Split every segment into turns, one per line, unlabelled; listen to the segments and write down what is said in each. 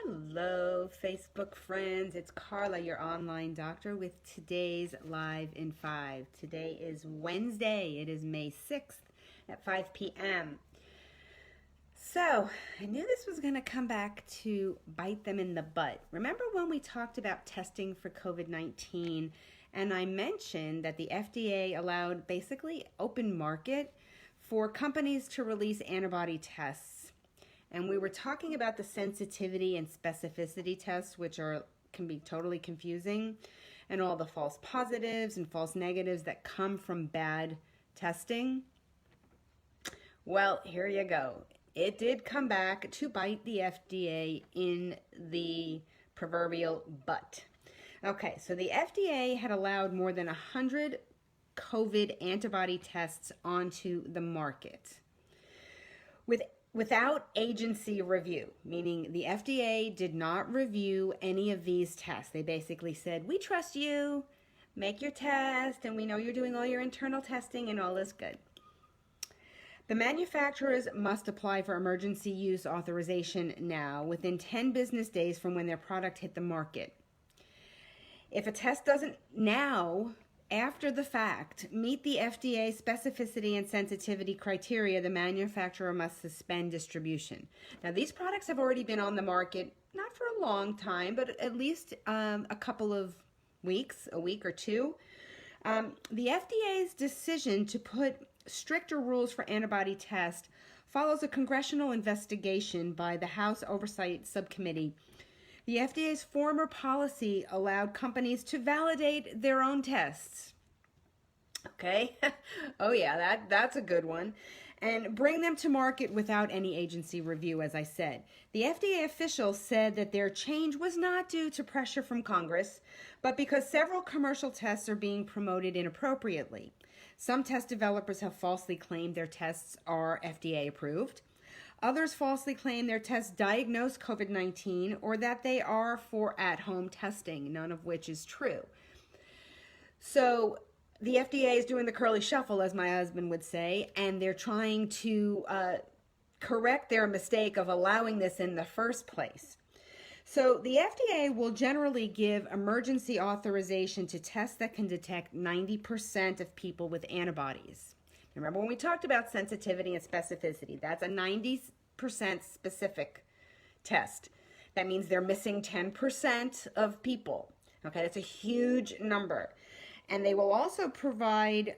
Hello, Facebook friends. It's Carla, your online doctor, with today's Live in 5. Today is Wednesday. It is May 6th at 5 p.m. So, I knew this was going to come back to bite them in the butt. Remember when we talked about testing for COVID-19 and I mentioned that the FDA allowed basically open market for companies to release antibody tests? And we were talking about the sensitivity and specificity tests, which can be totally confusing, and all the false positives and false negatives that come from bad testing. Well, here you go. It did come back to bite the FDA in the proverbial butt. Okay, so the FDA had allowed more than 100 COVID antibody tests onto the market without agency review, meaning the FDA did not review any of these tests. They basically said, we trust you, make your test, and we know you're doing all your internal testing and all is good. The manufacturers must apply for emergency use authorization now within 10 business days from when their product hit the market. If a test doesn't now, after the fact, meet the FDA specificity and sensitivity criteria, the manufacturer must suspend distribution. Now, these products have already been on the market, not for a long time, but at least a couple of weeks, a week or two. The FDA's decision to put stricter rules for antibody tests follows a congressional investigation by the House Oversight Subcommittee. The FDA's former policy allowed companies to validate their own tests. Okay? Oh yeah, that's a good one. And bring them to market without any agency review, as I said. The FDA officials said that their change was not due to pressure from Congress, but because several commercial tests are being promoted inappropriately. Some test developers have falsely claimed their tests are FDA approved. Others falsely claim their tests diagnose COVID-19 or that they are for at-home testing, none of which is true. So the FDA is doing the curly shuffle, as my husband would say, and they're trying to correct their mistake of allowing this in the first place. So the FDA will generally give emergency authorization to tests that can detect 90% of people with antibodies. Remember when we talked about sensitivity and specificity, that's a 90% specific test. That means they're missing 10% of people. Okay, that's a huge number. And they will also provide,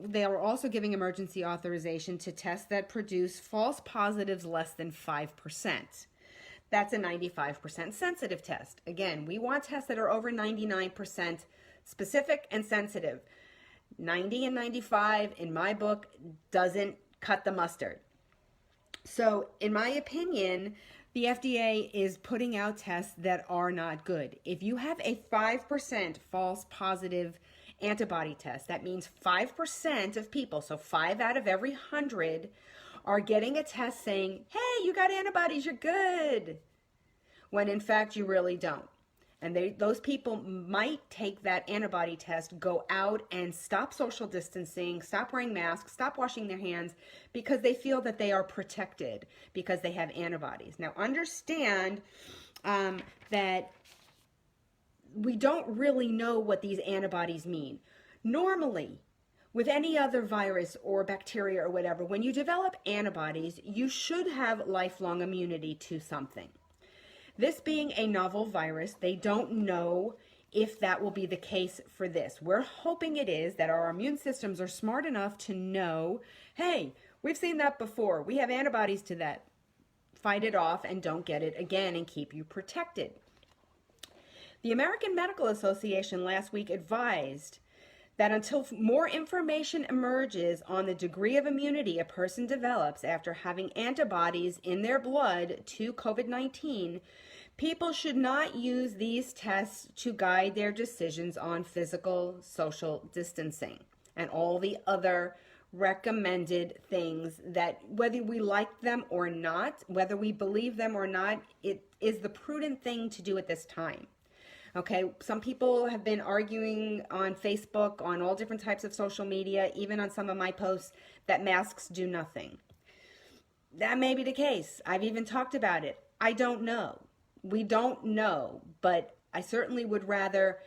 they are also giving emergency authorization to tests that produce false positives less than 5%. That's a 95% sensitive test. Again, we want tests that are over 99% specific and sensitive. 90 and 95, in my book, doesn't cut the mustard. So, in my opinion, the FDA is putting out tests that are not good. If you have a 5% false positive antibody test, that means 5% of people, so 5 out of every 100, are getting a test saying, hey, you got antibodies, you're good, when in fact you really don't. And those people might take that antibody test, go out and stop social distancing, stop wearing masks, stop washing their hands because they feel that they are protected because they have antibodies. Now understand that we don't really know what these antibodies mean. Normally, with any other virus or bacteria or whatever, when you develop antibodies, you should have lifelong immunity to something. This being a novel virus, they don't know if that will be the case for this. We're hoping it is, that our immune systems are smart enough to know, hey, we've seen that before. We have antibodies to that. Fight it off and don't get it again and keep you protected. The American Medical Association last week advised that until more information emerges on the degree of immunity a person develops after having antibodies in their blood to COVID-19, people should not use these tests to guide their decisions on physical, social distancing and all the other recommended things that, whether we like them or not, whether we believe them or not, it is the prudent thing to do at this time. Okay, some people have been arguing on Facebook, on all different types of social media, even on some of my posts, that masks do nothing. That may be the case. I've even talked about it. I don't know. We don't know, but I certainly would rather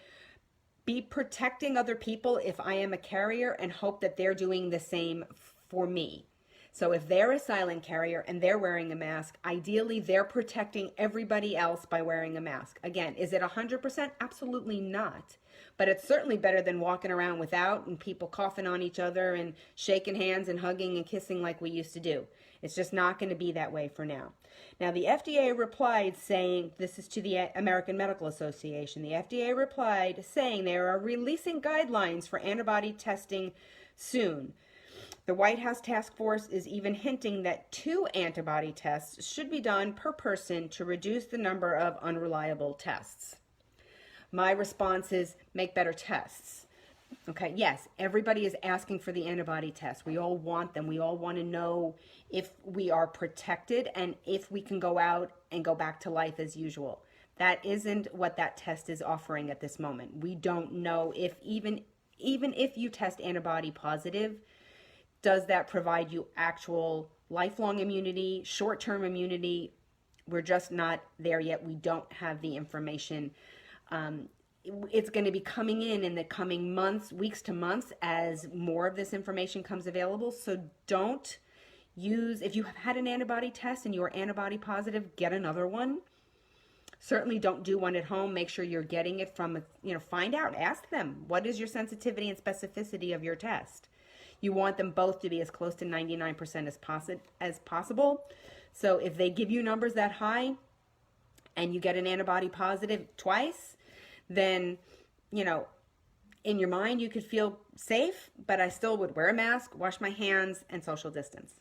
be protecting other people if I am a carrier and hope that they're doing the same for me. So if they're a silent carrier and they're wearing a mask, ideally they're protecting everybody else by wearing a mask. Again, is it 100%? Absolutely not. But it's certainly better than walking around without and people coughing on each other and shaking hands and hugging and kissing like we used to do. It's just not going to be that way for now. Now, the FDA replied saying, this is to the American Medical Association, the FDA replied saying they are releasing guidelines for antibody testing soon. The White House task force is even hinting that 2 antibody tests should be done per person to reduce the number of unreliable tests. My response is make better tests. Okay, yes, everybody is asking for the antibody test. We all want them. We all want to know if we are protected and if we can go out and go back to life as usual. That isn't what that test is offering at this moment. We don't know if even if you test antibody positive, does that provide you actual lifelong immunity, short-term immunity? We're just not there yet. We don't have the information. It's going to be coming in the coming months, weeks to months, as more of this information comes available. So don't use, if you have had an antibody test and you are antibody positive, get another one. Certainly don't do one at home. Make sure you're getting it from, find out, ask them, what is your sensitivity and specificity of your test? You want them both to be as close to 99% as possible. So if they give you numbers that high and you get an antibody positive twice, then, in your mind you could feel safe, but I still would wear a mask, wash my hands, and social distance.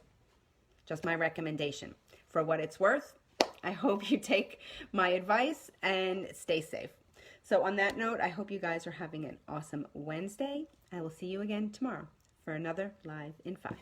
Just my recommendation. For what it's worth, I hope you take my advice and stay safe. So on that note, I hope you guys are having an awesome Wednesday. I will see you again tomorrow for another Live in 5.